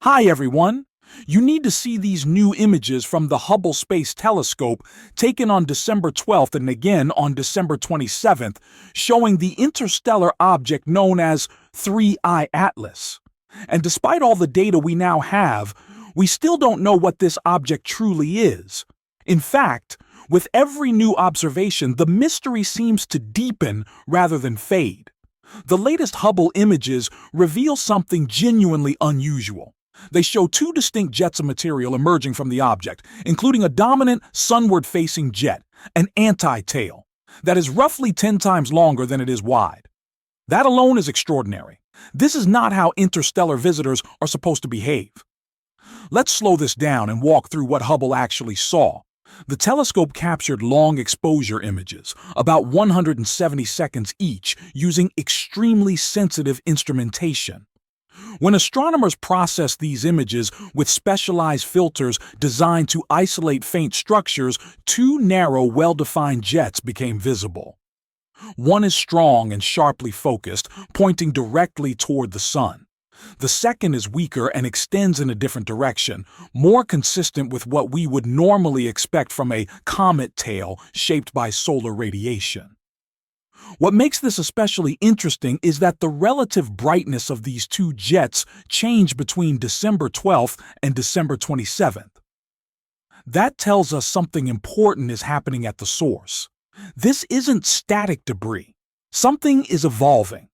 Hi everyone! You need to see these new images from the Hubble Space Telescope taken on December 12th and again on December 27th, showing the interstellar object known as 3I Atlas. And despite all the data we now have, we still don't know what this object truly is. In fact, with every new observation, the mystery seems to deepen rather than fade. The latest Hubble images reveal something genuinely unusual. They show two distinct jets of material emerging from the object, including a dominant sunward-facing jet, an anti-tail, that is roughly 10 times longer than it is wide. That alone is extraordinary. This is not how interstellar visitors are supposed to behave. Let's slow this down and walk through what Hubble actually saw. The telescope captured long exposure images, about 170 seconds each, using extremely sensitive instrumentation. When astronomers processed these images with specialized filters designed to isolate faint structures, two narrow, well-defined jets became visible. One is strong and sharply focused, pointing directly toward the sun. The second is weaker and extends in a different direction, more consistent with what we would normally expect from a comet tail shaped by solar radiation. What makes this especially interesting is that the relative brightness of these two jets changed between December 12th and December 27th. That tells us something important is happening at the source. This isn't static debris. Something is evolving.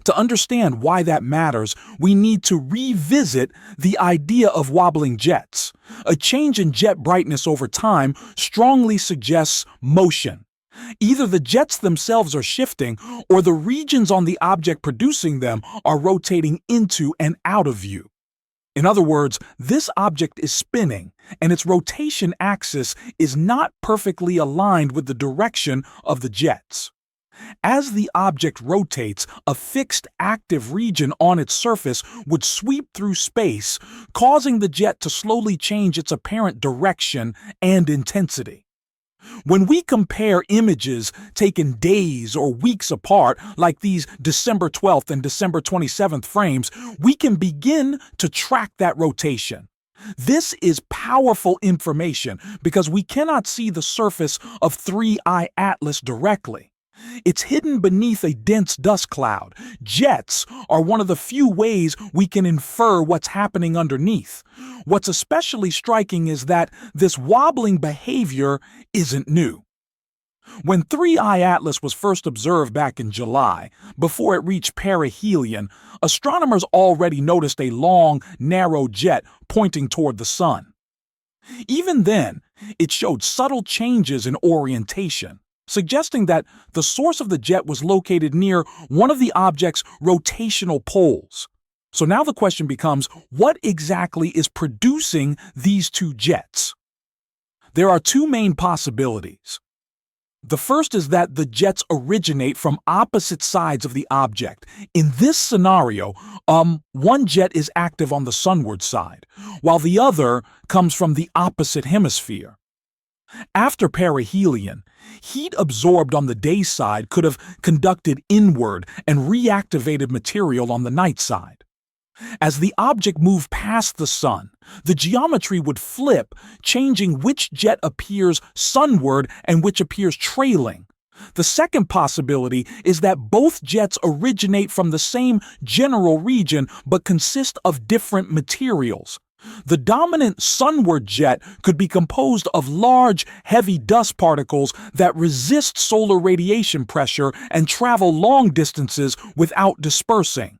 To understand why that matters, we need to revisit the idea of wobbling jets. A change in jet brightness over time strongly suggests motion. Either the jets themselves are shifting, or the regions on the object producing them are rotating into and out of view. In other words, this object is spinning, and its rotation axis is not perfectly aligned with the direction of the jets. As the object rotates, a fixed active region on its surface would sweep through space, causing the jet to slowly change its apparent direction and intensity. When we compare images taken days or weeks apart, like these December 12th and December 27th frames, we can begin to track that rotation. This is powerful information because we cannot see the surface of 3I Atlas directly. It's hidden beneath a dense dust cloud. Jets are one of the few ways we can infer what's happening underneath. What's especially striking is that this wobbling behavior isn't new. When 3I Atlas was first observed back in July, before it reached perihelion, astronomers already noticed a long, narrow jet pointing toward the sun. Even then, it showed subtle changes in orientation, suggesting that the source of the jet was located near one of the object's rotational poles. So now the question becomes, what exactly is producing these two jets? There are two main possibilities. The first is that the jets originate from opposite sides of the object. In this scenario, one jet is active on the sunward side, while the other comes from the opposite hemisphere. After perihelion, heat absorbed on the day side could have conducted inward and reactivated material on the night side. As the object moved past the sun, the geometry would flip, changing which jet appears sunward and which appears trailing. The second possibility is that both jets originate from the same general region but consist of different materials. The dominant sunward jet could be composed of large, heavy dust particles that resist solar radiation pressure and travel long distances without dispersing.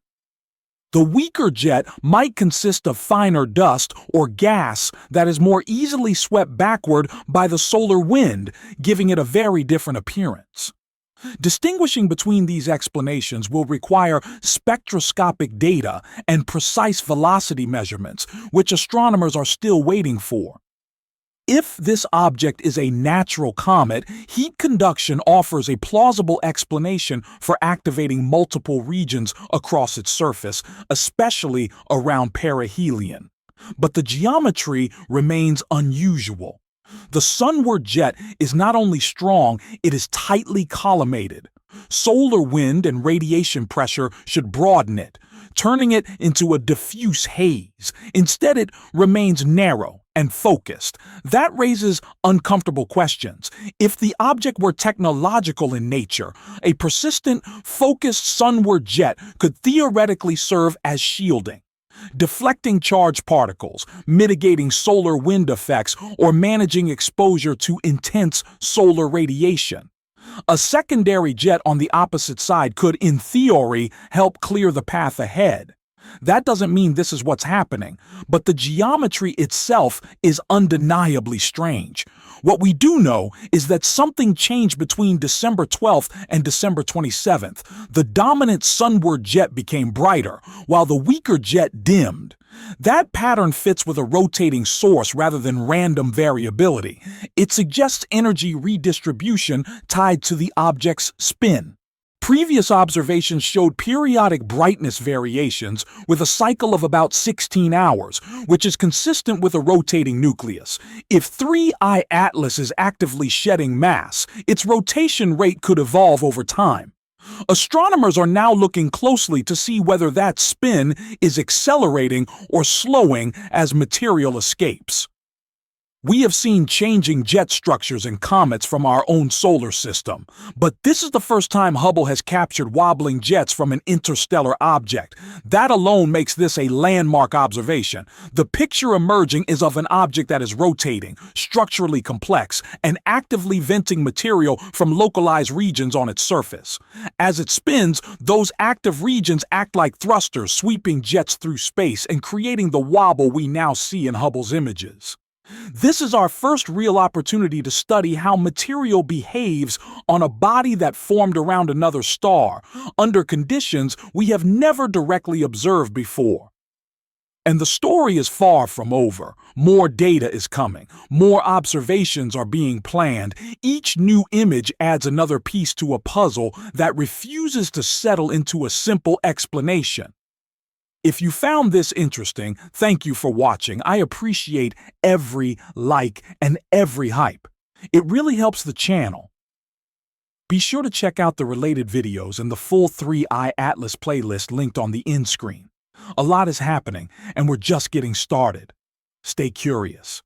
The weaker jet might consist of finer dust or gas that is more easily swept backward by the solar wind, giving it a very different appearance. Distinguishing between these explanations will require spectroscopic data and precise velocity measurements, which astronomers are still waiting for. If this object is a natural comet, heat conduction offers a plausible explanation for activating multiple regions across its surface, especially around perihelion. But the geometry remains unusual. The sunward jet is not only strong, it is tightly collimated. Solar wind and radiation pressure should broaden it, turning it into a diffuse haze. Instead, it remains narrow and focused. That raises uncomfortable questions. If the object were technological in nature, a persistent, focused sunward jet could theoretically serve as shielding, deflecting charged particles, mitigating solar wind effects, or managing exposure to intense solar radiation. A secondary jet on the opposite side could, in theory, help clear the path ahead. That doesn't mean this is what's happening, but the geometry itself is undeniably strange. What we do know is that something changed between December 12th and December 27th. The dominant sunward jet became brighter, while the weaker jet dimmed. That pattern fits with a rotating source rather than random variability. It suggests energy redistribution tied to the object's spin. Previous observations showed periodic brightness variations with a cycle of about 16 hours, which is consistent with a rotating nucleus. If 3I Atlas is actively shedding mass, its rotation rate could evolve over time. Astronomers are now looking closely to see whether that spin is accelerating or slowing as material escapes. We have seen changing jet structures in comets from our own solar system, but this is the first time Hubble has captured wobbling jets from an interstellar object. That alone makes this a landmark observation. The picture emerging is of an object that is rotating, structurally complex, and actively venting material from localized regions on its surface. As it spins, those active regions act like thrusters, sweeping jets through space and creating the wobble we now see in Hubble's images. This is our first real opportunity to study how material behaves on a body that formed around another star, under conditions we have never directly observed before. And the story is far from over. More data is coming. More observations are being planned. Each new image adds another piece to a puzzle that refuses to settle into a simple explanation. If you found this interesting, thank you for watching. I appreciate every like and every hype. It really helps the channel. Be sure to check out the related videos and the full 3I Atlas playlist linked on the end screen. A lot is happening, and we're just getting started. Stay curious.